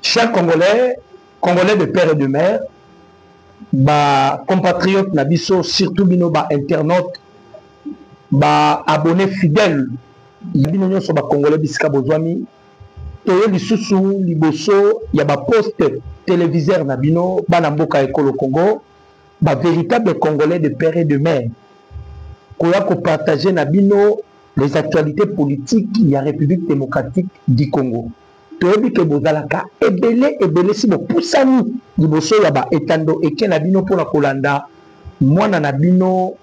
Chers Congolais, Congolais de père et de mère, compatriotes Nabiso, surtout bino internautes, abonnés fidèles, bino sur Congolais bisika bozwami, toyo lisusu liboso ya poste téléviseur Nabino, Banamboka Ekolo Congo, véritable Congolais de père et de mère, koya ko partager Nabino les actualités politiques de la République démocratique du Congo. Toyebi ke bozalaka ebele si bopusani liboso ya etando eke na bino mpona kolanda mwana na bino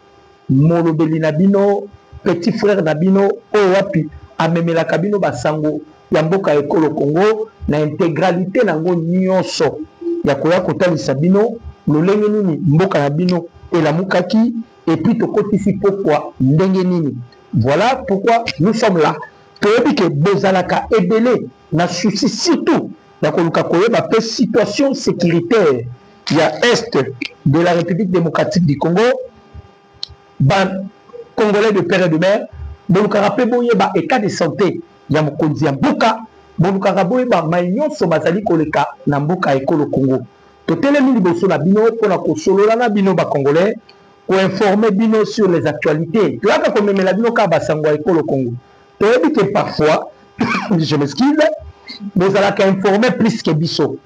molobeli na bino petit frère na bino oyo wapi amemelaka bino basango ya mboka Ekolo Congo na intégralité nango nyonso ya koya kotalisa bino lolenge nini mboka na bino elamukaki et puis tokotisi pokwa ndenge nini. Voilà pourquoi nous sommes là. Toyebi ke bozalaka ebele na souci surtout la situation sécuritaire il y a est de la République démocratique du Congo, Congolais de père et de mère, bon rappelé boye état de santé ya mokonzi ya mboka, bon karaboye maïnyon so bazali koleka na mboka Ekolo Congo. Totelemi liboso na bino pona ko solola na bino Congolais pour informer bino sur les actualités. Tu as ka komemela bino ka basango Ekolo Congo. Toyebi que parfois je m'excuse, vous allez informer plus que biso.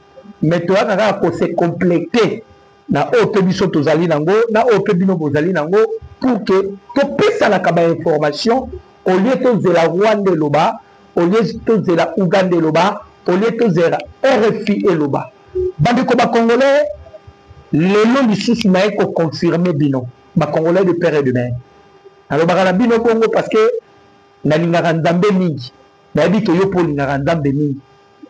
Mais tu as se compléter na ope biso tozali nango, na ope bino bozali nango pour que tu puisses la information au lieu de la Rwanda loba, au lieu de la Ouganda loba, au lieu de la RFI loba. Bandeko ba Congolais, le nom du sous na ko confirmer bino, ba Congolais de père et de mère. Alors ba bino Congo parce que na lingaka nzambe mingi. Nayebi ke yo po lingaka nzambe mingi.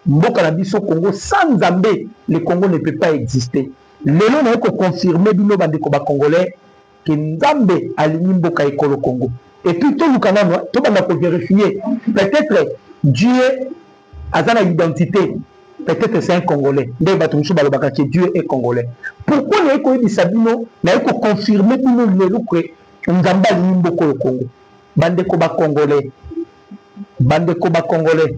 Mboka na biso Congo sans Nzambe, le Congo ne peut pas exister. Lelo na ko confirmer bino bandeko ba Congolais que Nzambe alingi mboka Ekolo Congo. Et puis tout lukana no to banda ko vérifier. Peut-être Dieu a une identité. Peut-être c'est un Congolais. Ndé batumshu balobaka que Dieu est Congolais. Pourquoi na ko yebisa bino na ko confirmer bino lelo que Nzambe alingi mboka yo Congo. Bandeko ba Congolais. Bandeko ba Congolais.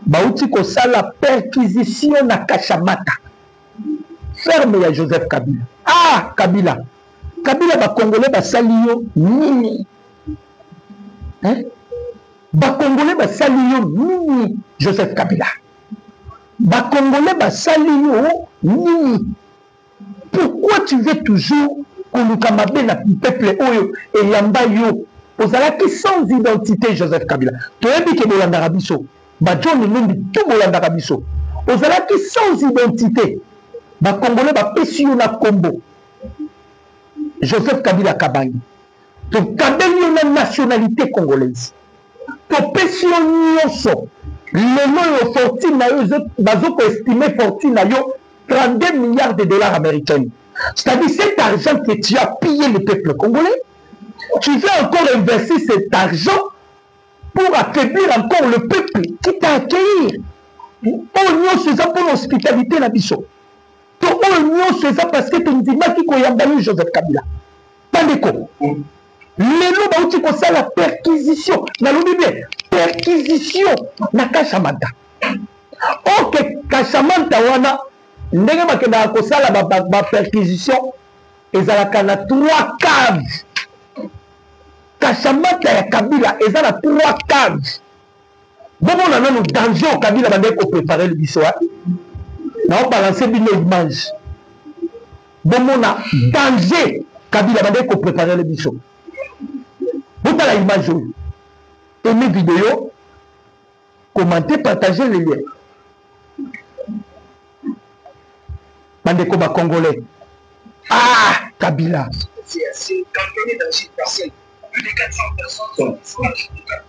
Bauti ko sala perquisition na Kashamata. Ferme ya Joseph Kabila. Ah, Kabila. Kabila ba Congolais ba saliyo nini? Hein? Ba Congolais ba saliyo nini Joseph Kabila? Ba Congolais ba saliyo nini? Pourquoi tu veux toujours koluka mabe na peuple oyo et yamba yo? Ozalaki sans identité Joseph Kabila. Toyebi ke bolanda rabiso. Ba John Numbi tout bolanda rabiso. Ozalaki sans identité. Ba Congolais ba pesi yo na kombo. Joseph Kabila Kabangi. To kabeli yo na nationalité congolaise. To pesi yo nyonso. Le nom yo fortune na yo bazoko estimer fortune na yo 32 milliards de dollars américains. C'est-à-dire cet argent que tu as pillé le peuple congolais. Tu veux encore investir cet argent pour affaiblir encore le peuple qui t'a accueilli. On c'est ça pour l'hospitalité na biso. On c'est ça parce que tu me dis qui koyambani Joseph Kabila. Pandeko. Lelo bauti ko ça la perquisition. Na lobi bien perquisition na Kashamata. Ok Kashamata wana ndenge makenda ko ça la perquisition ezalaka na 3 caves. Kashamata ya Kabila eza na 3 caves. Bon on a un danger au Kabila bande ko préparer le biso. Na on balancer bino image. Bon on a danger Kabila bande ko préparer le biso. Vous avez l'image. Aimez vidéo, commentez, partagez les liens. Bande ko ba Congolais. Ah Kabila. C'est cantonné dans une parcelle. Plus de 400 personnes sont disponibles.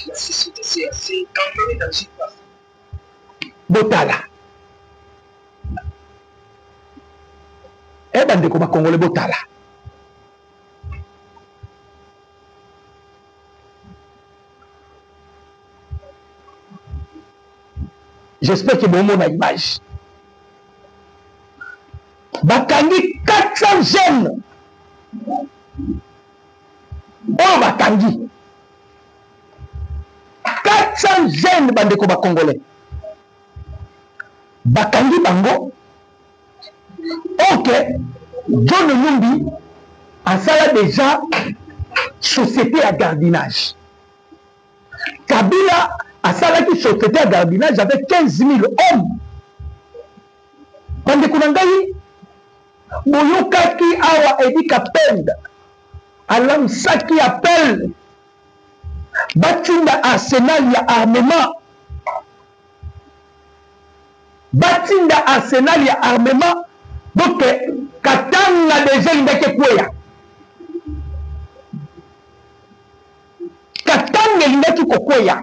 La société c'est cantonné dans une parcelle. Botala. Eh bande ko ba Congolais Botala. J'espère que mon monde a image. Bakangi 400 jeunes. Oh Bakangi. 400 jeunes bandeko ba Congolais. bakangi bango. Ok, John Numbi asala déjà société à gardinage. Kabila asalaki société à gardinage avec 15 000 hommes. Bande kunangai boyokaki awa Edi Kapenda alamsaki appel batinda arsenal ya armement. Batinda arsenal ya armement. Donc katanga déjà indake kweya. Katanga indake kokweya.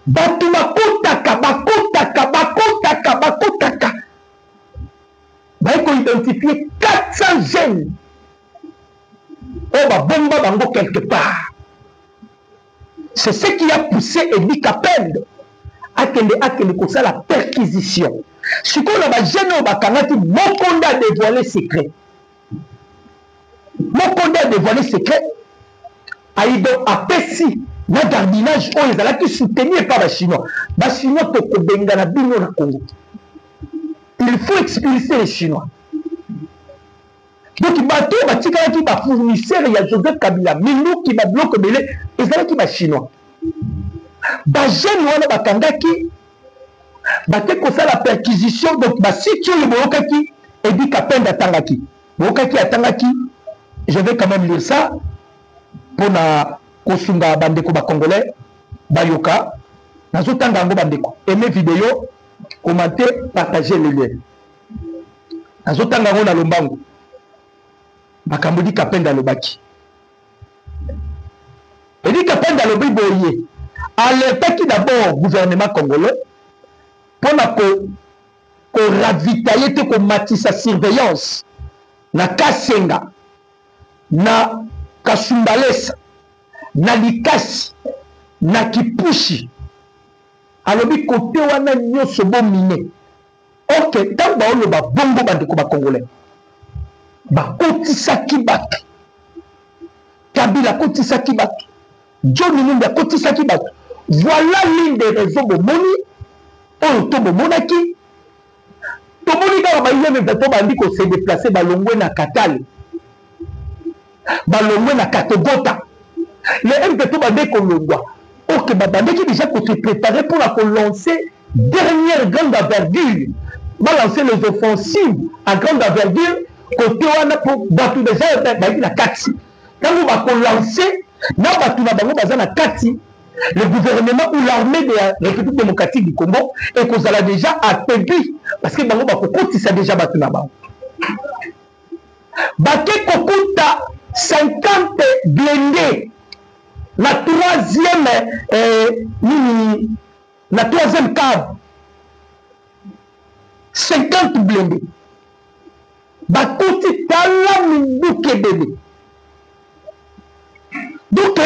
Batu bakotaka baiko identifier 400 jeunes oba bomba bango quelque part. C'est ce qui a poussé Edi Kapenda akende kosa la perquisition. Si qu'on a jeune bakangati mokonda a dévoilé secret. Mokonda a dévoilé secret. Aïdo apesi na gardinage oyo ezalaki soutenu par les Chinois. Les Chinois tokobenga na bino na Congo. Il faut expulser les Chinois. Donc bato batikalaki ba fournisseur ya Joseph Kabila minu ki ba bloc belé ezalaki ba Chinois. Ba jeune wana bakangaki bate kosa la perquisition. Donc ba sitio le bookaki Edi Kapenda tangaki. Bookaki atangaki. Je vais quand même lire ça pour na kosunga bandeko ba congolais bayoka nazotanga ngo bandeko aimez vidéo commenter partager le lien nazotanga ngo na lombango makambo Edi Kapenda lobaki. Edi Kapenda lobi boye alertaki d'abord gouvernement congolais pour na ko ravitailler te ko matisa surveillance na Kasenga na Kasumbalesa na Likasi na Kipushi alobi kote wana nyoso bomine. Ok, tamba olo ba bongo bandeko ba congolais ba kotisaki bato Kabila kotisaki bato John Numbi kotisaki bato. Voilà l'une des raisons bomoni oyo to bomonaki tomoni kaka bayeme bato bandi ko se déplacer balongwe na Katale balongwe na Katogota. Les M2 bande kolongwa. Ok, babandeki déjà pour se préparer pour la lancer dernière grande envergure. Balancer les offensives à grande envergure côté wana pour battre déjà la kati. Quand vous va lancer na battu na bango baza na kati, le gouvernement ou l'armée de la République démocratique du Congo et qu'on a déjà affaibli parce que bango ba kokotisa déjà battu na bango. Baké kokuta 50 blindés. La troisième cave, 50 blindés. Bakouti tala minduke bébé. Donc,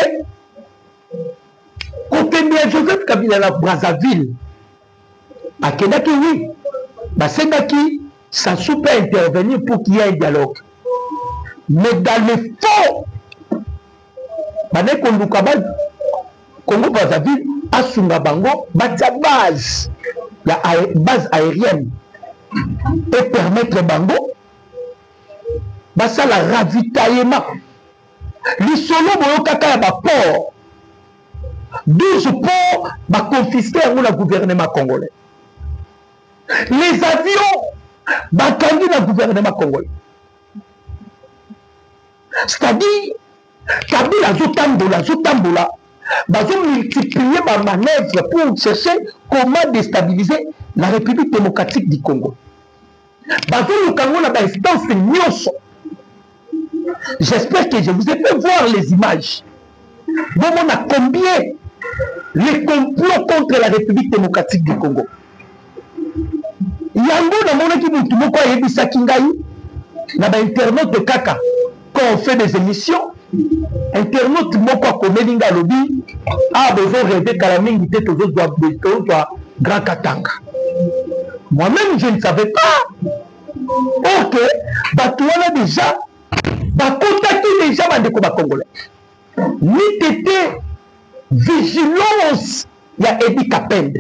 côté de Joseph Kabila la Brazzaville, à Kenaki, oui, Basengaki, ça peut intervenir pour qu'il y ait un dialogue. Mais dans le fond, Bane Konduka Congo Brazzaville asunga bango batia base aérienne et permettre bango basa la ravitaillement lisolo boyokaka ya baport 12 ports baconfisqué yango na gouvernement congolais. Les avions bakangi na gouvernement congolais. C'est-à-dire Kabila zotambola, bazo multiplier ma manœuvre pour chercher comment déstabiliser la République démocratique du Congo. Bazo lukango na ba instance nyonso. J'espère que je vous ai fait voir les images. Bon, on a combien les complots contre la République démocratique du Congo. Yango na mona ki mutu moko ayebisa kingai na ba internet de kaka quand on fait des émissions. Internaute moko komelinga lobby a besoin de rêver kalamingi te tozo doit grand katanga. Moi-même je ne savais pas. Ok, batouana déjà bakontaki déjà bandeko ba congolais. Ni tété vigilance il y a Eddie Kapend.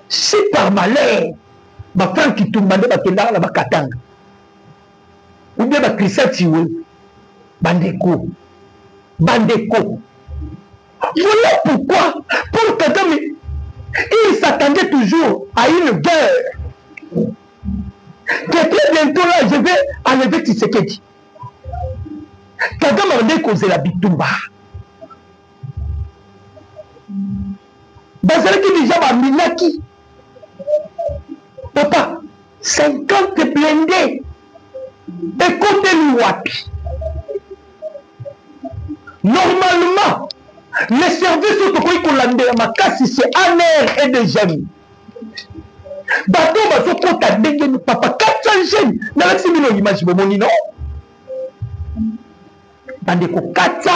Si par malheur, ma femme qui tombe dans la Bakatanga, ou bien ma Christian Tiwe, Bandeko. Voilà pourquoi, pour Kagame, il s'attendait toujours à une guerre. Que très bientôt là, je vais enlever Tshisekedi. Kagame a causé la bitumba. Bazalaki déjà va Minaki. Papa, 50 blindés. Écoutez-nous, wapi. Normalement, les services autocoïs ma casse, c'est un air et des gemmes. Bateau, bateau, quand t'as dégagé, papa, 400 gemmes. Dans la simile, imagine, mon non. Bandeko 400.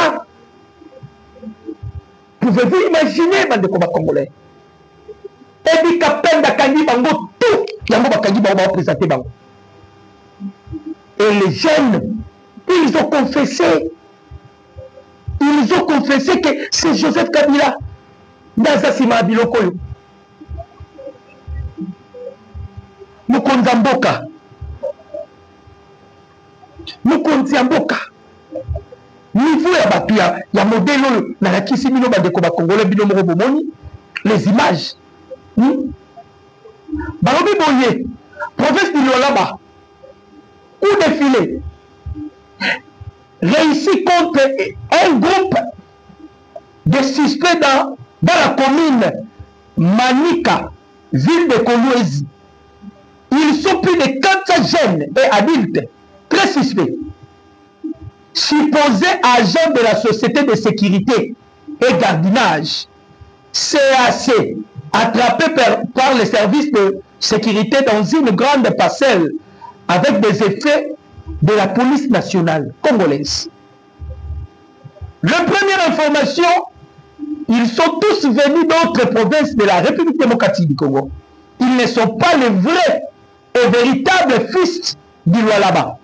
Pouvez-vous imaginer, Bandeko Congolais? Et puis, Kapenda Kandi Bango, tout. Yango Bakandi Bango va présenter Bango. Et les jeunes, ils ont confessé. Ils ont confessé que c'est Joseph Kabila. Nazasima Bilokoyo. Mukonzamboka. Mukonzamboka. Niveau ya batu ya modèle oyo na la kisi bino bandeko ba Congolais bino moko bomoni les images. Balobi boye province du Lualaba coup défilé réussi contre un groupe de suspects dans la commune Manika, ville de Kolwezi. Ils sont plus de 400 jeunes et adultes très suspects, supposés agents de la société de sécurité et gardiennage CAC, attrapés par les services de sécurité dans une grande parcelle avec des effets de la police nationale congolaise. La première information, ils sont tous venus d'autres provinces de la République démocratique du Congo. Ils ne sont pas les vrais et véritables fils du Lualaba.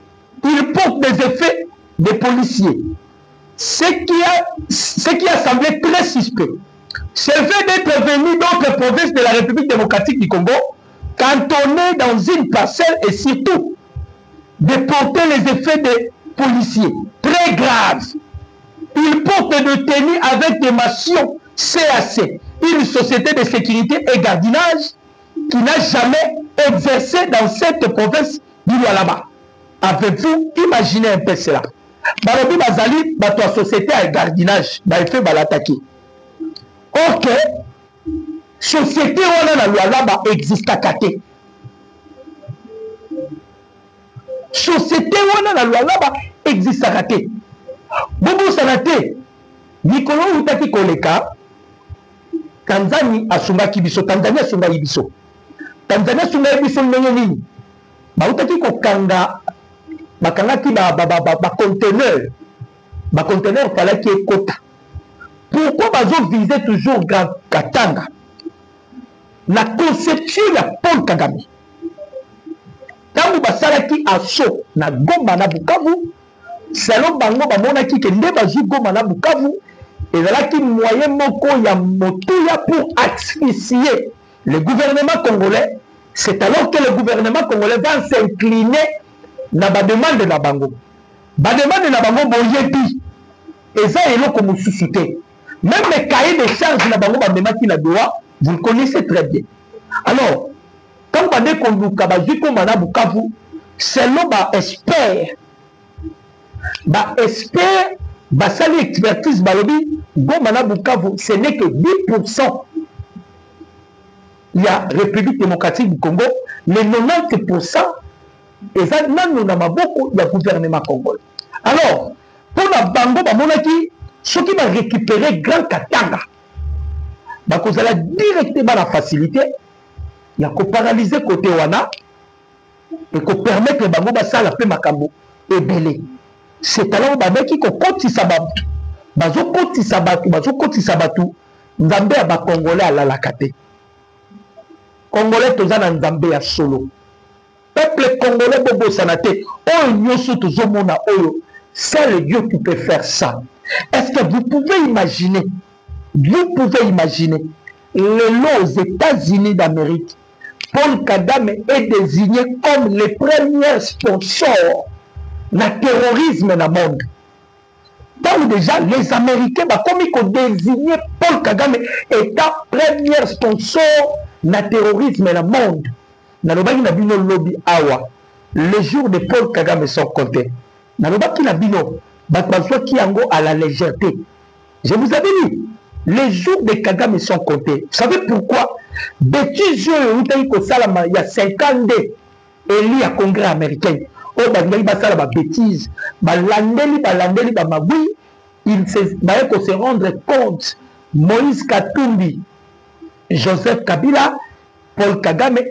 Ils portent des effets de policiers. Ce qui a semblé très suspect, c'est le fait d'être venus d'autres provinces de la République démocratique du Congo, cantonnés dans une parcelle et surtout de porter les effets des policiers. Très graves. Ils portent de tenue avec des mentions CAC, une société de sécurité et gardiennage qui n'a jamais exercé dans cette province du Lualaba. Avez-vous imaginé un peu cela? Balobi Bazali, la société à gardiennage, fait l'attaquer. Ok, société où on a Lualaba existe à Kate. Société où on a Lualaba existe à Kate. Bobo Sanate, Nicolas Outaki Koleka, Tanzanie a Sumaki Biso, Tanzanie a Sumaki Biso. Tanzanie a Sumaki Biso Nini. Bautaki Kokanga, Bakangaki conteneur fallait qu'il y ait quota. Pourquoi Bazo visait toujours Katanga? La conception de Paul Kagame. Quand vous basalaki asso na Goma na Bukavu, selon Bango bamonaki ke nde bazu Goma na Bukavu, ezalaki moyen moko ya motuya pour asphyxier le gouvernement congolais. C'est alors que le gouvernement congolais va s'incliner na ba demande na Bango. Ba demande na Bango boyebi. Eza eloko mosusu te. Même les cahiers de charges na Bango bamemaki na doa, vous le connaissez très bien. Alors, quand on dit qu'on nous kabazu comme na Bukavu, selon ba expert, basali expertise balobi, Goma na Bukavu, ce n'est que 10%. Il y a République démocratique du Congo, les 90%, et ça, nous avons beaucoup de gouvernement congolais. Alors, pour la Bango, ceux qui vont récupérer Grand Katanga, ils vont directement la facilité, il y a qu'à paralyser côté Wana, et qu'à permettre Bango Bassa la paix Makambo et Belé. C'est alors qui côté Sabatu, Bazo côté Sabatu, Nzambe à Congolais à la Kate. Congolais toza na Nzambe ya solo. Peuple congolais bobo sanate. Oh nyoso tozo mona oyo. C'est le Dieu qui peut faire ça. Est-ce que vous pouvez imaginer Vous pouvez imaginer, aux États-Unis d'Amérique, Paul Kagame est désigné comme le premier sponsor du terrorisme dans le monde. Donc déjà, les Américains, comme ils ont désigné Paul Kagame étant premier sponsor du terrorisme dans le monde. Les jours de Paul Kagame sont comptés. À la légèreté. Je vous avais dit, les jours de Kagame sont comptés. Vous savez pourquoi? Bêtises, il y a 50 ans, il y a un congrès américain. Il faut se rendre compte. Moïse Katumbi, Joseph Kabila, Paul Kagame,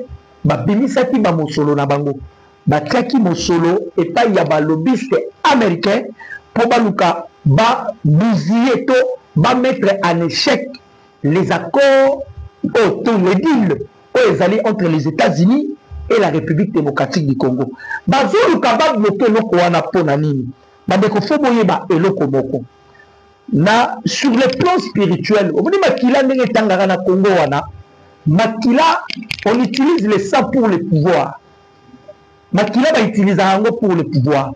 babimisaki ba mosolo na bango. Batiaki mosolo et pas il y a ba lobbyiste américain pour baluka ba bousiller to ba mettre en échec les accords les deals entre les États-Unis et la République démocratique du Congo. Bazoluka ba bloquer loko wana pona nini. Bandeko fo boyeba eloko moko. Na sur le plan spirituel, on dit makila ndenge tangara na Congo wana. Makila, on utilise les sang pour le pouvoir. Makila va utiliser un pour le pouvoir.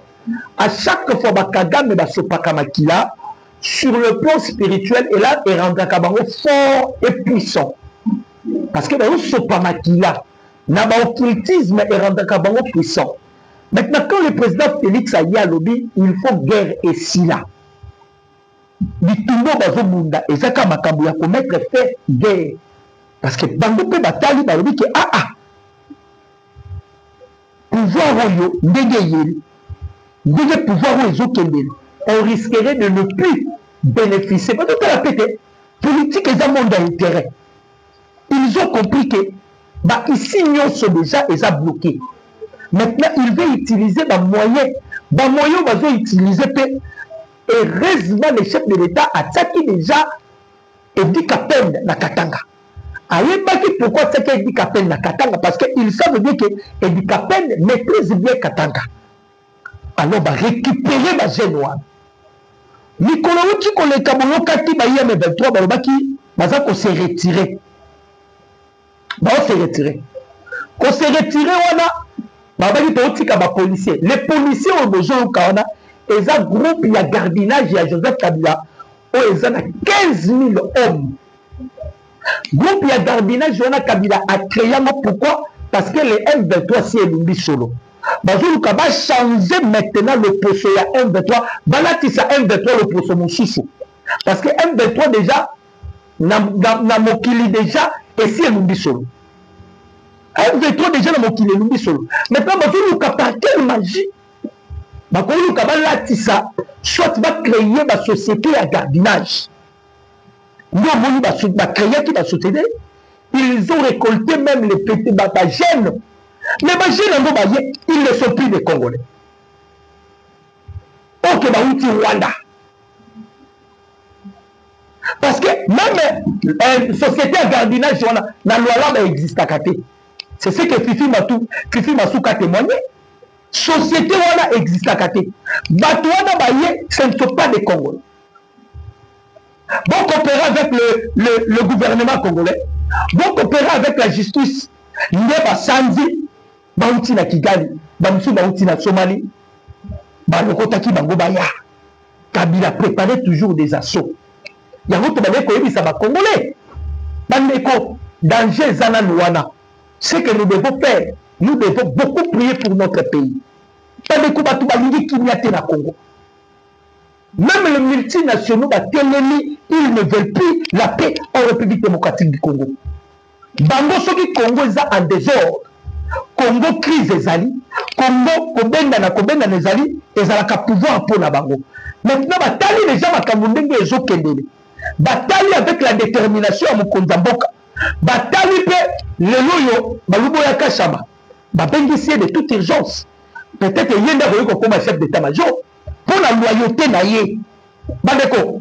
À chaque fois, Kagame va se passer Makila, sur le plan spirituel, et là, il rendra Kabango fort et puissant. Parce que dans ce pas Makila, n'a pas occultisme et rendra Kabango puissant. Maintenant, quand le président Félix a dit à lobby, il faut guerre et sila. Bitumbo bazobunda, et ça, quand Makambu a commettre fait guerre. Parce que Bango peut batali balobi que pouvoir oyo ndenge pouvoir oyo ezokendeli, on risquerait de ne plus bénéficier. Parce que la pété politique est un monde d'intérêt. Ils ont compris que ici nyonso déjà est bloqué. Maintenant il veut utiliser des moyens va utiliser et heureusement le chef de l'État a attaqué déjà Edi Kapende na Katanga. Pourquoi c'est qu'Edi Kapende na Katanga? Parce qu'ils savent bien que Edi Kapende maîtrise bien Katanga. Alors, va récupérer ma génoise. Nicolas Outi, qu'on les Kaboyo Kati, M23, Balobaki, Baza, qu'on s'est retiré. On s'est retiré. Qu'on s'est retiré, on a. Babaki, Tauti, Kaba policier. Les policiers ont besoin au Kawana. Et ça, groupe, il y a gardinage, il y a Joseph Kabila. Oh, ils ont 15 000 hommes. Groupe il y a gardinage, Joana Kabila a créé pourquoi? Parce que les M23 c'est Lumbi solo. Bazou Kaba changer maintenant le poste à M23. Balatissa M23 le poste mon chouchou. Parce que M23 déjà, na mokili déjà, et c'est Lumbi solo. M23 déjà na mokili Lumbi solo. Maintenant Bazou Kaba quelle magie? Bazou Kaba latissa, soit va créer ma société à gardinage. Ils ont récolté même les petits jeunes. Les jeunes, ils ne sont plus des Congolais. Ok, Rwanda. Parce que même une société à gardinage, la loi là existe à côté. C'est ce que Fifi Masuka a témoigné. Société là existe à côté. Ce ne sont pas des Congolais. Bon coopérer avec le gouvernement congolais, bon coopérer avec la justice. Ndeba Sanzi, Bauti na Kigali, Bamsu Bauti na Somalie, Balokotaki Bangobaya. Kabila préparait toujours des assauts. Yango Tobane Koyebi Saba Congolais. Bandeko, danger Zana Nouana. Ce que nous devons faire, nous devons beaucoup prier pour notre pays. Bandeko Batubalingi Kinyate na Congo. Même les multinationaux, ils ne veulent plus la paix en République démocratique du Congo. Bango soki Congo est en désordre. Congo crise ezali. Congo kobenga na ezali. Ezalaka pouvoir pour la bango. Maintenant, batali les gens makambundenge ezokendele. Batali avec la détermination à Mukonzamboka. Batali pe leloyo balubo ya kashama. Babengisi de toute urgence. Peut-être yenda koyoko comme chef d'état-major. Pour la loyauté naïe. Bandeko,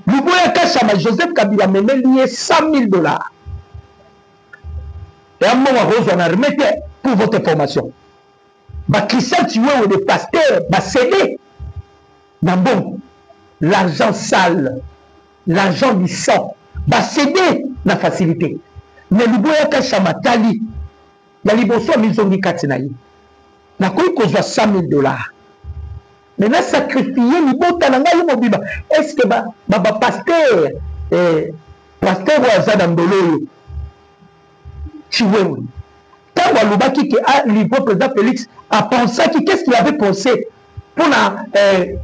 Luboya Kachama, Joseph Kabila m'a lié $100,000. Et à un moment, on a remis pour votre formation. Christian tué ou des pasteurs, cédé. Bon, l'argent sale, l'argent du sang, céder la facilité. Mais liboyaka chamatali, ya liboso mizongi katinayi. Na koyi kozwa 100 000 $. Maintenant sacrifier libota na ngai mobimba. Est-ce que pasteur pasteur wa Zadandolo Chiwewe. Quand Walubaki qui a livré président Félix a pensé qu'est-ce qu'il avait pensé pour la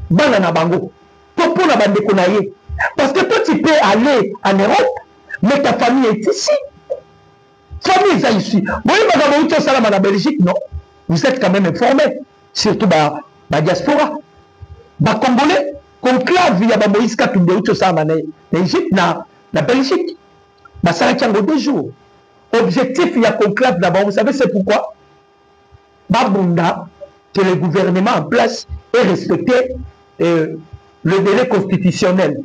banana bango, pour la bande konaye. Parce que toi tu peux aller en Europe, mais ta famille est ici. Famille est ici. Vous voyez, Salam en Belgique, non? Vous êtes quand même informés, surtout la diaspora. Les Congolais, conclave, il y a Moïse Katumbe, Salam en Égypte, la Belgique. Ça a été 2 jours. Objectif, il y a conclave d'abord. Vous savez, c'est pourquoi? Babunda, que le gouvernement en place ait respecté le délai constitutionnel.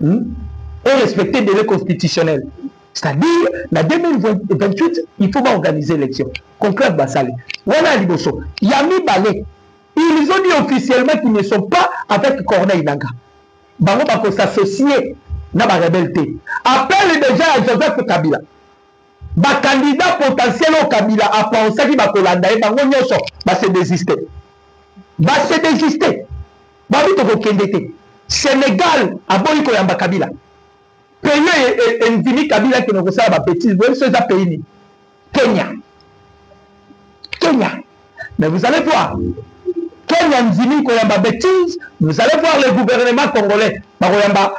Et respecter le délai constitutionnel. C'est-à-dire, en 2028, il faut organiser l'élection. Conclave Bassale. Voilà Liboso. Yami Balé. Ils ont dit officiellement qu'ils ne sont pas avec Corneille Nanga. Bango bako s'associer na ba rebelle. Appelle déjà à Joseph Kabila. Ba candidat potentiel au Kabila a pensé qu'il va kolanda et bango nyoso ba se désister. Ba se désister. Ba bito ko kendete. Sénégal a boyi ko yamba Kabila. Pays et Ndimi Kabila qui ne reçoit pas bêtise. Vous voyez ce pays. Kenya. Kenya. Mais vous allez voir. Kenya Ndimi ko yamba bêtise. Vous allez voir le gouvernement congolais. Ba ko yamba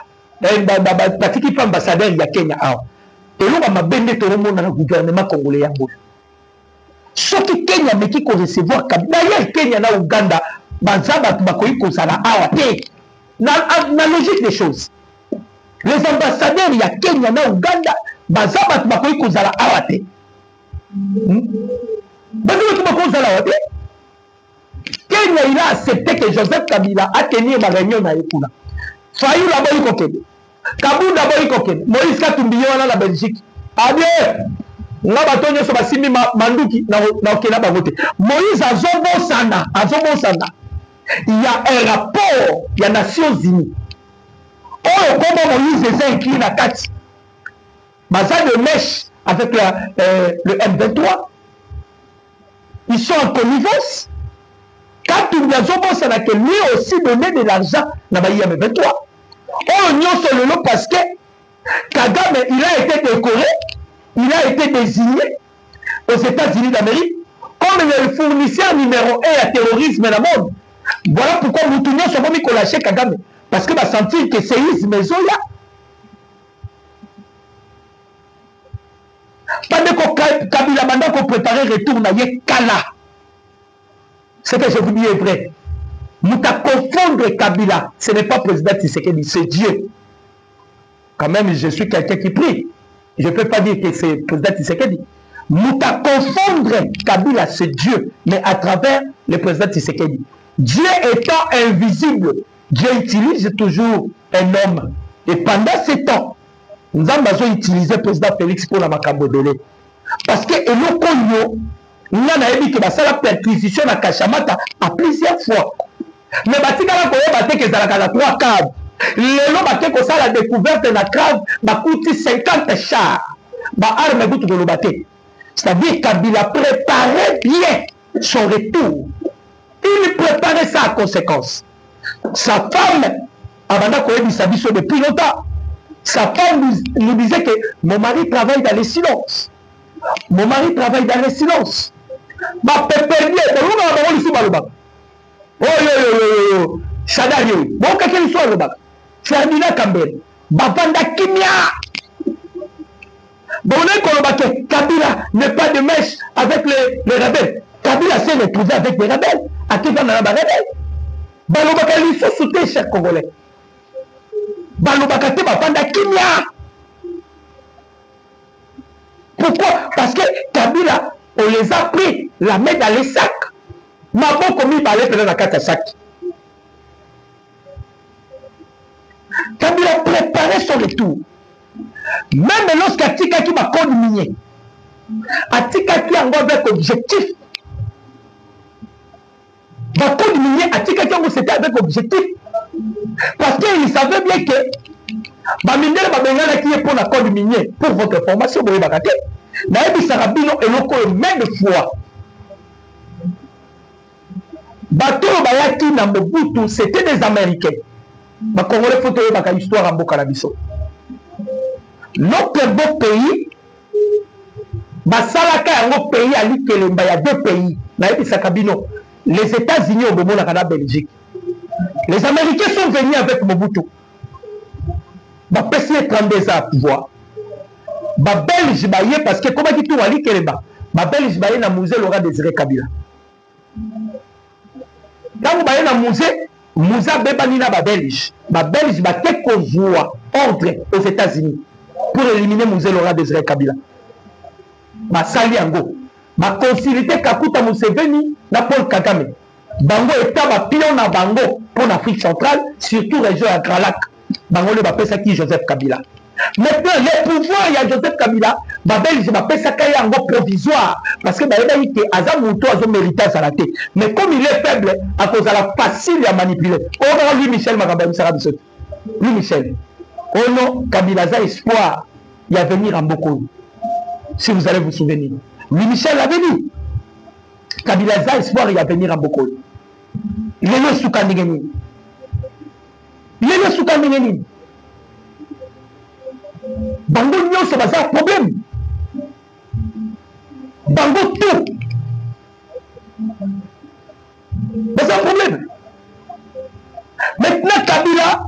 patiki pa ambassadeur ya Kenya. Et l'on va bende tout le monde dans le gouvernement congolais. Ce qui Kenya mais qui ko recevoir Kabila. D'ailleurs Kenya na Uganda. Bazaba bakoyi ko sala awate. Na logique des choses. Les ambassadeurs, il y a Kenya, na Uganda, Bazabat Bakoy Kozala Awate. Kenya, il a accepté que Joseph Kabila a tenu ma réunion na Ekuna. Fayou la boy kokene. Kabou la boy kokene. Moïse Katumbi wana la Belgique. Abie, nga batonyo so basimi manduki na okena bagote. Moïse azobo sana. Il y a un rapport, il y a Nations Unies. Oh, comment Moïse est incliné à 4. Baza de mèche avec le M23. Ils sont en connivence. Quand tu nous as que lui aussi donné de l'argent dans le M23. Oh, nous sommes le parce que Kagame, il a été décoré, il a été désigné aux États-Unis d'Amérique comme le fournisseur numéro 1 à terrorisme dans le monde. Voilà pourquoi nous tournons sur le lâcher Kagame. Parce que va sentir que c'est une maison là. Pendant que Kabila Banda qu'on préparait retour na Kala. Ce que je vous dis est vrai. Nous t'as confondre Kabila. Ce n'est pas président Tshisekedi, c'est Dieu. Quand même, je suis quelqu'un qui prie. Je ne peux pas dire que c'est président Tshisekedi. Nous t'as confondre Kabila, c'est Dieu. Mais à travers le président Tshisekedi. Dieu étant invisible. Dieu utilise toujours un homme. Et pendant ce temps, nous avons utilisé le président Félix pour la Macabodele. Parce que nous avons dit que la perquisition à Kachamata à plusieurs fois. Mais il y a 3 caves. Les gens qui ont la découverte de la cave coûte 50 chars. C'est-à-dire Kabila préparait bien son retour. Il préparait ça à conséquence. Sa femme, depuis longtemps, sa femme nous disait que mon mari travaille dans le silence. Mon mari travaille dans le silence. Ma pépé, oh, Chadari, bon, quelqu'un soit le bac. Ferdinand Kambel, Bavanda Kimia. Bon, Kabila n'est pas de mèche avec les rebelles. Kabila s'est retrouvé avec les rebelles. À qui va dans la rebelle? Balobaka lui faut soutenir chers Congolais. Balobaka te Bavanda Kimia. Pourquoi? Parce que Kabila, on les a pris la main dans les sacs. Maman comme il balait dans la carte à sac. Kabila préparait son retour. Même lorsqu'Atika qui m'a code minier, Atika qui a avec objectif. Va code minier, Atika qui c'était avec objectif. Parce qu'il savait bien que Bamindel babengana qui est pour la code minier pour votre formation boye bakate na ebisaka bino eloko même de fois bato bayaki na Mobutu c'était des Américains ba Congolais faut toye baka histoire en boka na biso notre beau pays basalaka yango pays ali kelemba ya deux pays na ebisaka bino les États-Unis au Bomo na Belgique. Les Américains sont venus avec Mobutu. Ba pesi 32 ans à pouvoir. Ba Belge baye parce que comment dit tout ali kelemba. Ba Belge baye na musée Laurent Désiré Kabila. Quand baye na musée Moussa bebani na ba Belge. Ba Belge ba te kozwa ordre aux États-Unis pour éliminer musée Laurent Désiré Kabila. Ba sali yango. Ma consulté Kakuta Museveni na Paul Kagame. Bango état ba pion na bango pour l'Afrique centrale, surtout région à Grand Lac. Bango le bapesa qui Joseph Kabila. Maintenant, les pouvoirs, il y a Joseph Kabila, Babel, je m'appelle ça yango provisoire. Parce que Babel, il a Azamouto, a mérité à la tête. Mais comme il est faible, à cause de la facile à manipuler. Oh non, lui, Michel Magabani Sarabisot. Lui, Michel. Oh non, Kabila a espoir, il va venir en beaucoup. Si vous allez vous souvenir. Lui, Michel a venu. Kabila a espoir, il va venir en beaucoup. Il est le Soukandingeni. Il est le Soukandingeni. Bango Nyon, c'est pas un problème. Bango tout. C'est un problème. Maintenant, Kabila,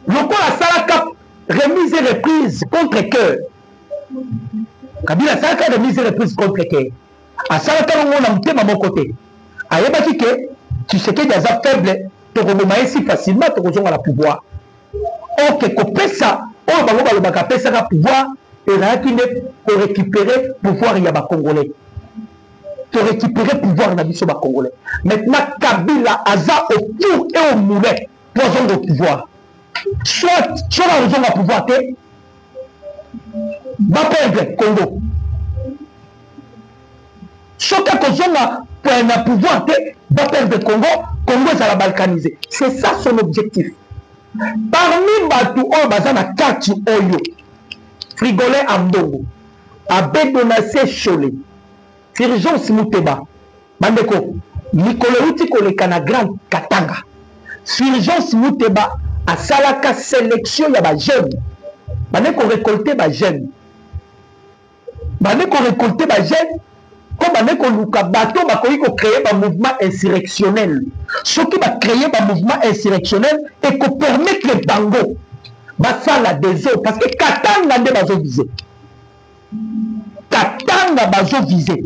le corps a Salaka remise et reprise contre cœur. Kabila Salaka remise et reprise contre cœur. À Salaka, on a monté à mon côté. A yebaki que tu sais que des affaires faibles, tu remontes si facilement, tu rejoins la pouvoir. Ok, qu'on ça. Oh, bango balobaka pesa ka pouvoir et là qui n'est pour récupérer pouvoir il y a ba Congolais. Pour récupérer pouvoir na biso ba Congolais. Maintenant Kabila aza au tour et au moulet poison de pouvoir. Soit la raison de pouvoir te va perdre Congo. Soit que kozonga pour un pouvoir te va perdre Congo, Congo ça la balkaniser. C'est ça son objectif. Parmi Batu Bazana Kati Oyo, Frigolé Ambongo, Abedonase Cholé, Urgence Mouteba, Bandeko, Nicolouti Kolekana Grand Katanga, Urgence Mouteba, à Salaka sélection yaba jeune, Bandeko récolter ba jeune, Bandeko récolter ba jeune, comme Bandeko Luka Bato, Bakoiko créer un mouvement insurrectionnel. Ce qui va créer un mouvement insurrectionnel et qu'on permette les Bango va faire la désordre. Parce que Katanga ne va pas viser. Katanga va viser.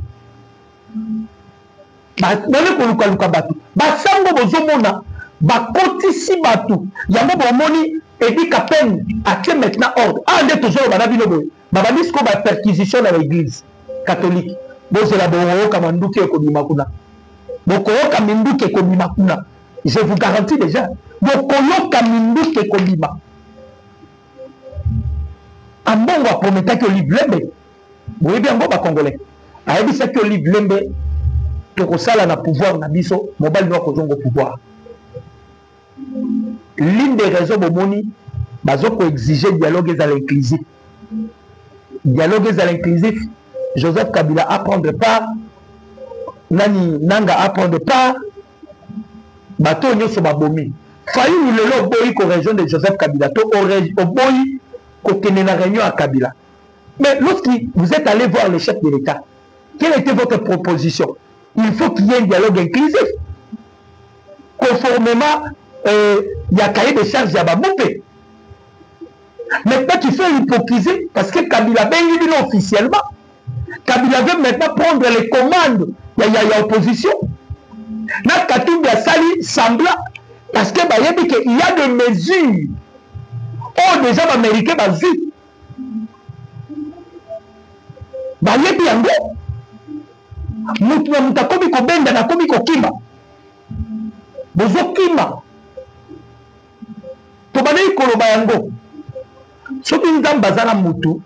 Bandeko Luka Bato. Basango Bozomona, Bakotisi Bato. Yango Bomoni, Edi Kapen, a fait maintenant ordre. Ah, on est toujours dans la ville. Babanisko va perquisition dans l'église catholique. Je vous garantis déjà. Un bon va promettre que Olive Lembe, vous voyez bien, bon, Congolais. A dit ça que Olive Lembe, tu as le pouvoir, na biso, mobile noir au pouvoir. L'une des raisons de Moni, c'est exiger dialogue à l'inclusif. Dialogue à l'inclusif. Joseph Kabila à prendre part, Nani Nanga à prendre part, bateau nyo soba bomi. Failli nous le boyi ko région de Joseph Kabila, to au boyi ko kene na réunion à Kabila. Mais lorsque vous êtes allé voir le chef de l'État, quelle était votre proposition? Il faut qu'il y ait un dialogue inclusif. Conformément, il y a cahier de charge à Baboupé. Maintenant, tu fais l'hypocrisie parce que Kabila ben officiellement. Kabila veut maintenant prendre les commandes. Il y a opposition. N'a Katumbi a sali semblant. Parce que il y a des mesures. Oh, déjà, les Américains ont vu. Bayebi yango. Mutu komi ko benda na komi ko kima. Bozo kima. To banei koloba yango. Soki nzamba bazana mutu.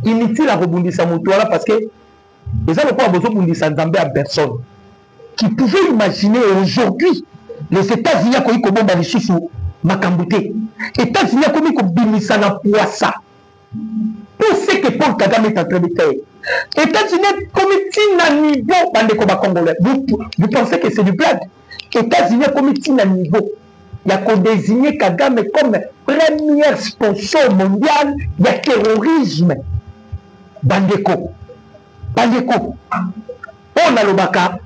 Inutile à rebondir mutu là parce que les gens ne peuvent pas rebondir Nzambé à personne. Qui pouvait imaginer aujourd'hui les États-Unis qui ont bomba les sous Makambouté. États-Unis a commis comme bimisa na poissa. Tout ce que Paul Kagame est en train de faire. États-Unis a commis un niveau dans les combats congolais. Vous pensez que c'est du blague? États-Unis a commis un niveau. Il y a qu'on désigné Kagame comme premier sponsor mondial du terrorisme. Bandeko. Bandeko. On a le baka.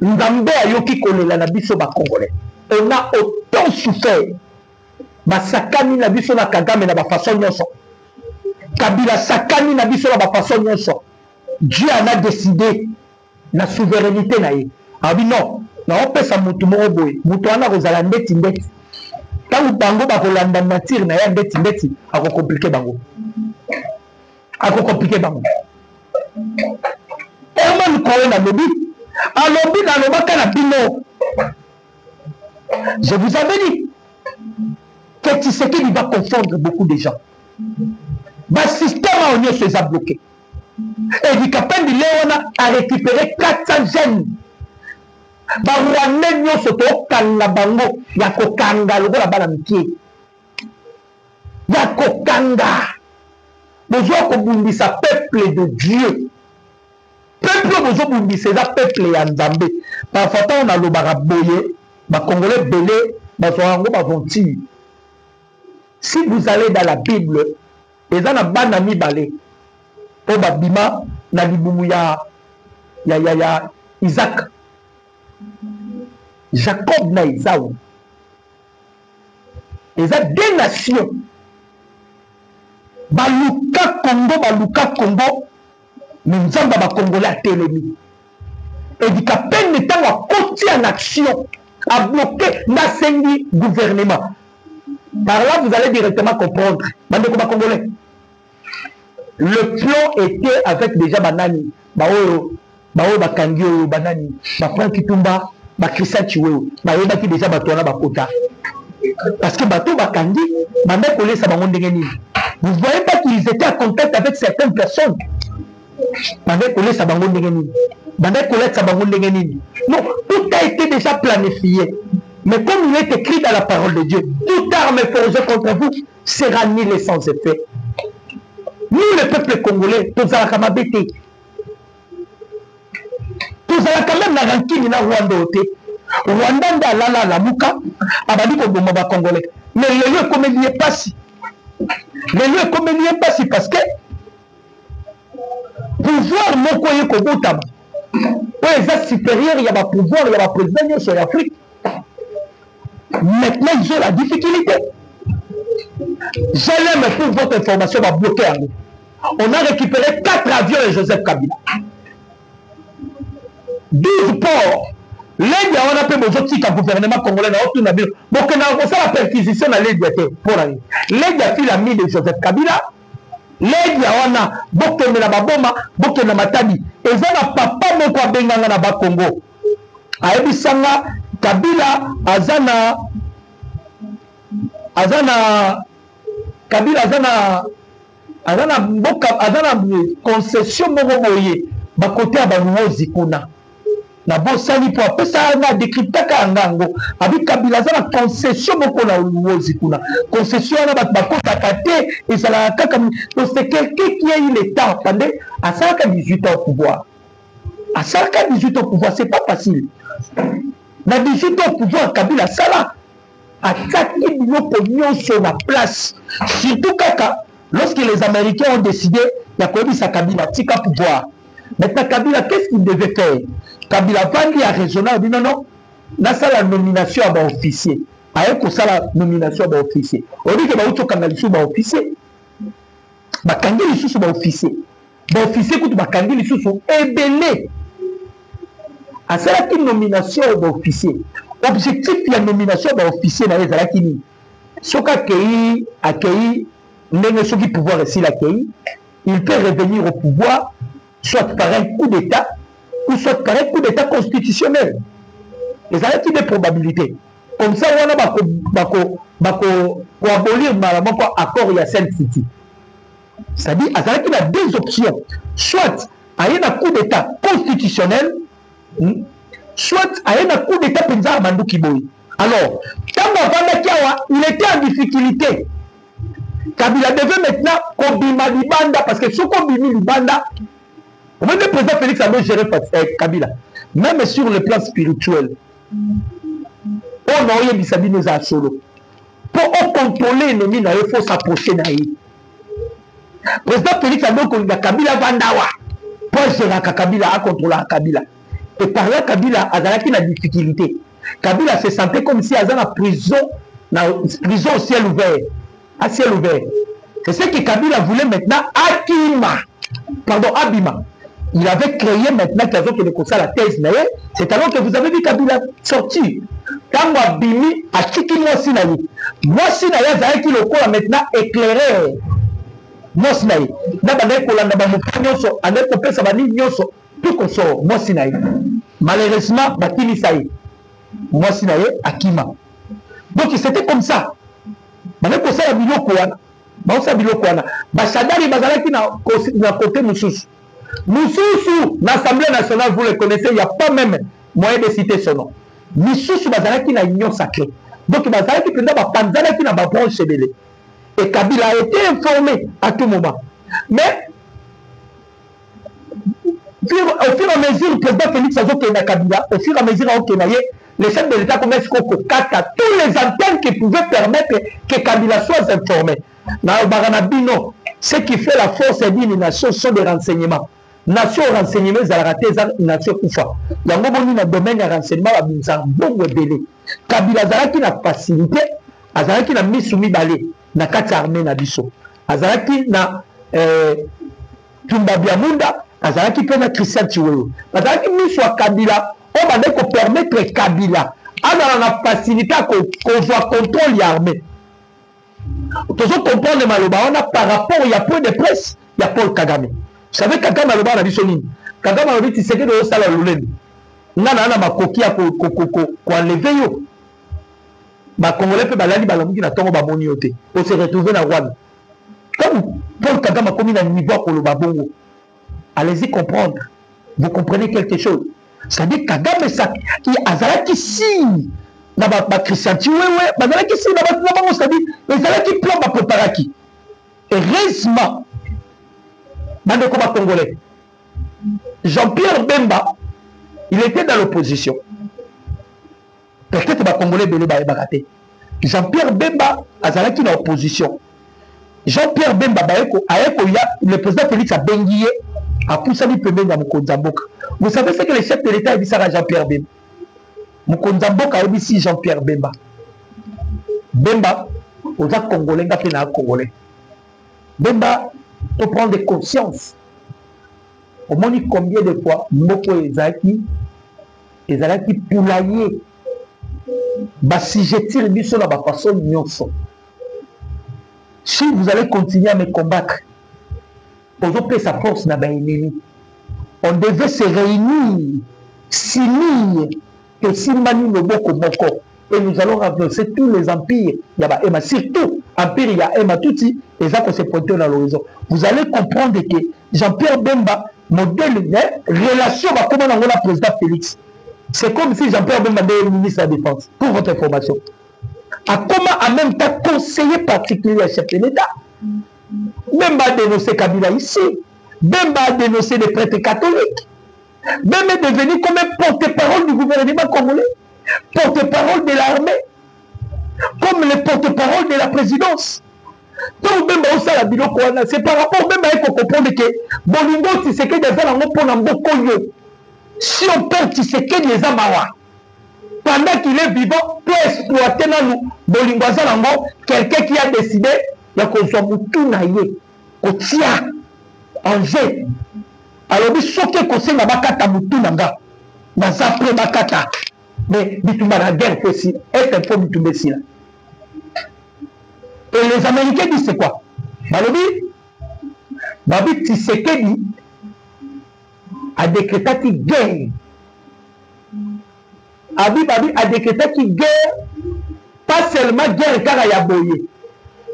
Nzambe ayoki kolela na biso ba congolais. On a autant souffert. Basakani na biso na Kagame na ba façon nyonso. Kabila sakani na biso na ba façon nyonso. Dieu en a décidé la souveraineté na ye. Abi non, na opesa mutu moko boye. Mutu wana kozala ndeti ndeti. Tangu bango bakolanda nature na ya ndeti ndeti ako compliquer bango. Ako compliquer bango. Herman Cohen a lobby. A lobby na lobaka na bino. Je vous avais dit que Tshisekedi va confondre beaucoup de gens. Le système a union se bloqué. Et du Capin de Léona a récupéré 400 jeunes. Rwandais nyo soto kanga bango ya kokanga lokola bana mikie. Ya kokanga. Besoin ko bundisa peuple de Dieu. Peuple besoin bundisa za peuple ya Nzambe. Parfois on a le baraboye, ba congolais belé, ba soango ba vonti. Si vous allez dans la Bible, et dans la bana mibale, au babima na libumu ya Isaac. Jacob na Isaou. Ils ont deux nations. Baluka Congo, mais nous sommes pas Congolais à Télémi. Et du cas peine de temps à côté en action, à bloquer le gouvernement. Par là, vous allez directement comprendre. Congolais. Le plan était avec déjà Banani, Bao Bakangio, Banani, Franck Kitumba, Christian Chiweo, qui déjà Batona Bakota. Parce que Bato Bakangi, vous ne voyez pas qu'ils étaient en contact avec certaines personnes. Non, tout a été déjà planifié. Mais comme il est écrit dans la parole de Dieu, toute arme forgée contre vous sera nulée sans effet. Nous, le peuple congolais, tous à la Kamabete, tous à la Kamab na Rankini na Rwanda ote. Rwanda nda lala la muka, abadi ko bomba congolais. Mais le lieu comme il n'y est pas si. Le lieu comme il n'y est pas si parce que pouvoir moko yeko botama. Ouais, c'est supérieur, il y a pas pouvoir, il y a pas président sur l'Afrique. Maintenant, ils ont la difficulté. J'aime pour votre information va bloquer en nous. On a récupéré 4 avions de Joseph Kabila. 12 ports. L'aide, on a fait besoin de gouvernement congolais. Donc, on a fait la perquisition dans l'aide pour l'année. L'aide a fait la mine de Joseph Kabila. L'aide, on a beaucoup de la Baboma, beaucoup de Matadi. Et ça n'a pas beaucoup de Benganga na Bakongo. Aebisanga, Kabila, Kabila azana concession moko boye ba côté ba Nuozi kuna na bosani po apesa na décryptaka ngango abi Kabila azana concession moko na Nuozi kuna concession na ba kota kate et ça la kaka donc c'est quelqu'un qui a eu le temps pendant à 18 ans au pouvoir. À 18 ans au pouvoir, c'est pas facile. Na 18 ans au pouvoir Kabila sala attaquer l'opinion sur la place. Surtout kaka, lorsque les Américains ont décidé, il y a connu sa Kabila, tika pouvoir. Maintenant Kabila, qu'est-ce qu'il devait faire? Kabila Vandi a raisonné, il dit non, non, là ça la nomination à officier. Avec ça la nomination à officier. On dit que Baoucho Kangali sous officier. Bakangeli sous officier. Officier que Bakangeli sous ébélé. À ça la nomination à officier. Objectif de la nomination d'officier dans les Alakini. Ce qui a accueilli, ceux qui pouvoir ici l'accueillir, il peut revenir au pouvoir, soit par un coup d'État, ou soit par un coup d'État constitutionnel. Les Alakini des probabilités. Comme ça, on a abolir l'accord Yassine City. C'est-à-dire, il y a deux options. Soit, il y a un coup d'État constitutionnel, soit à un coup d'état penza Bandou Kiboy. Alors, il était en difficulté. Kabila devait maintenant Kobima Libanda, parce que ce Kobimi Libanda, même le président Félix a géré Kabila, même sur le plan spirituel. On a eu Bissabi nous a solo. Pour contrôler l'ennemi, il faut s'approcher d'Aïe. Le président Félix a donc Kabila Vandawa. Pour gérer Kabila, à contrôler Kabila. Et par là, Kabila a la difficulté. Kabila se sentait comme si il y avait une prison au ciel ouvert. À ciel ouvert. C'est ce que Kabila voulait maintenant Abima. Il avait créé maintenant qu'il avait ça la thèse. C'est alors que vous avez vu Kabila sortir. Quand Abimi a quitté Mossinaï. Mossinaï a qui le corps maintenant éclairé. Mossinaï. Malheureusement, Batimisaï. Mossinaï Akima. Donc c'était comme ça. Maintenant, ça a Bachadari Bazalaki na côté Moussous. Moussous, l'Assemblée nationale, vous le connaissez, il n'y a pas même moyen de citer son nom. Moussous Bazalaki na union sacrée. Donc Bazalaki Panzalaki na Babron Chebele. Et Kabila a été informé à tout moment. Mais au fur et à mesure, le président Félix Azokena Kabila, au fur et à mesure, les chefs de l'État commencent à casser tous les antennes qui pouvaient permettre que Kabila soit informé. Dans le Baranabino, ce qui fait la force d'une nation sont des renseignements. Nation renseignements, ils ont raté une nation Koufa. Il y a un moment dans le domaine de renseignement, il y a un bon délai. Kabila Zaraki n'a facilité, Azaraki n'a mis soumis balé, n'a quatre armées n'a biso. Azaraki n'a Tumbabiamunda, Azaraki peut na Christian Chiwewe. Azaraki mis sur Kabila. On va dire qu'on permettre Kabila à la facilité qu'on voit contrôle l'armée. Tout ce qu'on comprend de Maloba, on a par rapport, il y a peu de presse, il y a Paul Kagame. Vous savez, Kagame Maloba a dit son Kagame a dit que c'est que de Sala Loulène. Nana ma coquille pour enlever yo. Ma Congolais peut balader balamuki na tongo babonioté. On se retrouver dans Rwanda. Comme Paul Kagame a commis un niveau pour le babongo. Allez-y comprendre. Vous comprenez quelque chose. C'est-à-dire Kagame qui azalaki si na ba Christian Chiwewe bazalaki si na ba c'est-à-dire ezalaki plan ba préparaki. Heureusement bande comme congolais Jean-Pierre Bemba il était dans l'opposition. Peut-être ba congolais belé ba baraté. Jean-Pierre Bemba azalaki na opposition. Jean-Pierre Bemba baeko aeko ya le président Félix a bengié a poussé lui pembe na Mokonzamboka. Vous savez ce que le chef de l'État a dit ça à Jean-Pierre Bemba. Mokonzamboka a dit si Jean-Pierre Bemba. Bemba, aux Congolais, n'a Congolais. Bemba, pour prendre des consciences. Au moins, combien de fois, Moko Ezaki poulailler, si j'étire le biso dans ma façon nyonso. Si vous allez continuer à me combattre, vous avez sa force dans l'ennemi. On devait se réunir, s'unir, et s'imani le boko moko. Et nous allons renverser tous les empires. Il y a Emma, surtout, empire, il y a Emma Touti, et ça qu'on s'est pointé dans l'horizon. Vous allez comprendre que Jean-Pierre Bemba, modèle, relation, comment on a le président Félix. C'est comme si Jean-Pierre Bemba était ministre de la Défense, pour votre information. À comment en même temps conseiller particulier à chef de l'État. Bemba a dénoncé Kabila ici. Bemba a dénoncé les prêtres catholiques. Bemba est devenu comme un porte-parole du gouvernement congolais, porte-parole de l'armée, comme le porte-parole de la présidence. Donc Bemba aussi la biloko, c'est par rapport à Bemba qu'il faut comprendre que Bolingo Tshisekedi est dans le pont en Bokoyo. Si on perd Tshisekedi les Amawa, pendant qu'il est vivant, peut exploiter nous Bolingo Zalango, quelqu'un qui a décidé de consommer tout naïe, au tia. En jeu. Alors, il faut que vous soyez bakata mutunanga. Naza pre bakata. Mais bitumba la guerre aussi. Est un peu bitumba ici. Et les Américains disent c'est quoi? Babi Tshisekedi a décrété qu'il guerre. Babi a décrété qu'il guerre. Pas seulement guerre car il y a boyé.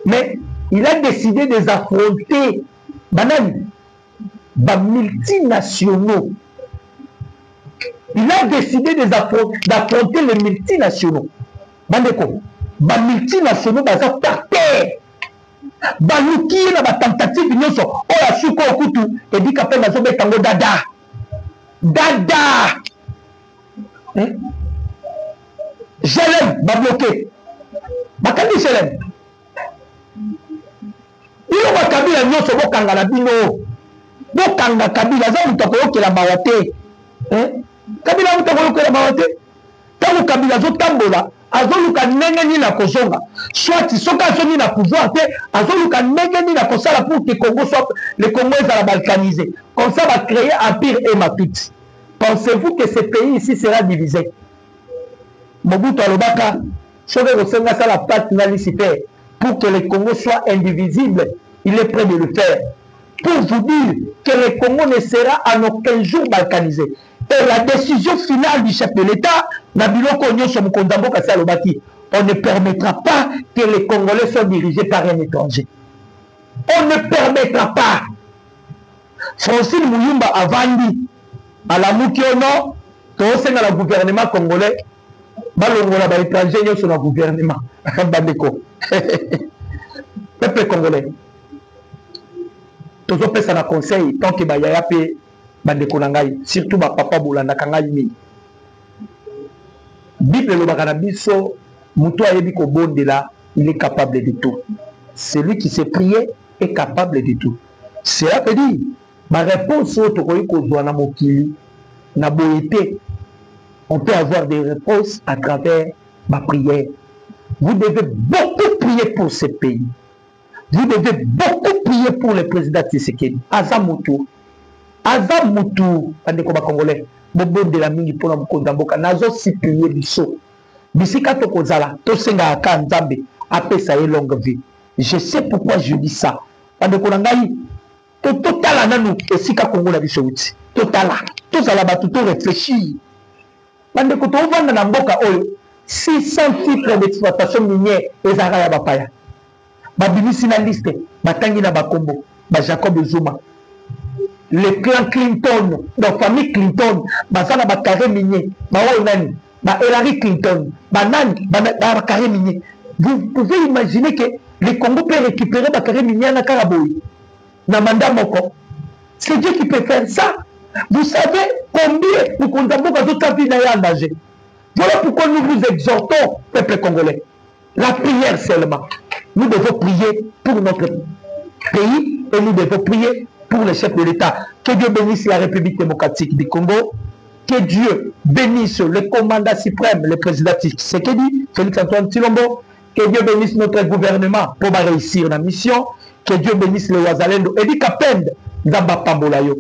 Mais il a décidé de les affronter. Banane. Multinationaux. Il a décidé d'affronter les multinationaux. bandeko ba multinationaux baza par terre baluki na ba tentative nyonso oya suko okutu edika pe bazobeta ngo dada Jelem ba bloqué bakandi Jelem bino bakabila nyonso bokanga na bino bokanga kabila za mutu akoyokela mawa te kabila mutu akoyokela mawa te ntango kabila azotambola azoluka ndenge nini na kozonga soit soki azongi na pouvoir te azoluka ndenge nini na kosala pour que Congo soit le Congo ezala balkanisé comme ça va créer empire et mapiti. Pensez-vous que ce pays ici sera divisé? Mobutu alobaka soki kosenga sala pacte na licitaire pour que le Congo soit indivisible, il est prêt de le faire. Pour vous dire que le Congo ne sera en aucun jour balkanisé. Et la décision finale du chef de l'État, Nabiloko Nyonso Mukondamboka Salobaki, on ne permettra pas que les Congolais soient dirigés par un étranger. On ne permettra pas. Francine Mouyumba Avandi, à la Moukiono, c'est dans le gouvernement congolais, balongola ba étranger nyonso na gouvernement. Bandeko. Peuple congolais. Tozo pesa na conseil tant que ba yaya pe bandeko na ngai, surtout ba papa bolanda kangai mi. Bible lo bakana biso muto ayebi ko bondela, il est capable de tout. Celui qui s'est prié est capable de tout. Cela veut dire ma réponse au tokoyi kozwa na mokili na boyete. On peut avoir des réponses à travers ma prière. Vous devez beaucoup prier pour ce pays. Vous devez beaucoup prier pour le président Tshisekedi. Azamutu. Andeko ba Congolais. Bobo de la mingi pour la Mukondamboka. Nazo si prier biso. Bisika to kozala. To senga aka nzambe. Apesa ye longue vie. Je sais pourquoi je dis ça. Andeko nangai. Totala nanu. Esika Congo na biso uti. Totala. Tozala batu to réfléchir. Bandeko to vanda na mboka oyo 600 titres d'exploitation minière ezara ya bapaya babimisi na liste batangi na bakombo ba Jacob Zuma le clan Clinton la famille Clinton bazana ba carré minier ba oyo nani ba Hillary Clinton ba nani ba carré minier. Vous pouvez imaginer que le Congo peut récupérer ba carré minier na Karaboyi na mandat moko. C'est Dieu qui peut faire ça. Vous savez combien nous condamnons à d'autres vies en danger. Voilà pourquoi nous vous exhortons, peuple congolais. La prière seulement. Nous devons prier pour notre pays et nous devons prier pour le chef de l'État. Que Dieu bénisse la République démocratique du Congo. Que Dieu bénisse le commandant suprême, le président Tshisekedi, Félix Antoine Tshilombo. Que Dieu bénisse notre gouvernement pour réussir la mission. Que Dieu bénisse le Wazalendo. Et dit qu'à peine, Zamba Pambolayo.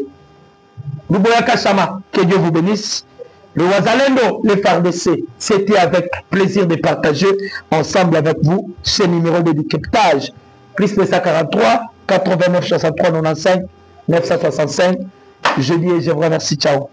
Luboyaka Chama, que Dieu vous bénisse. Le Wazalendo, le FARDC, c'était avec plaisir de partager ensemble avec vous ce numéro de décryptage. Plus 243 89 63 95 965. Je dis et je vous remercie. Ciao.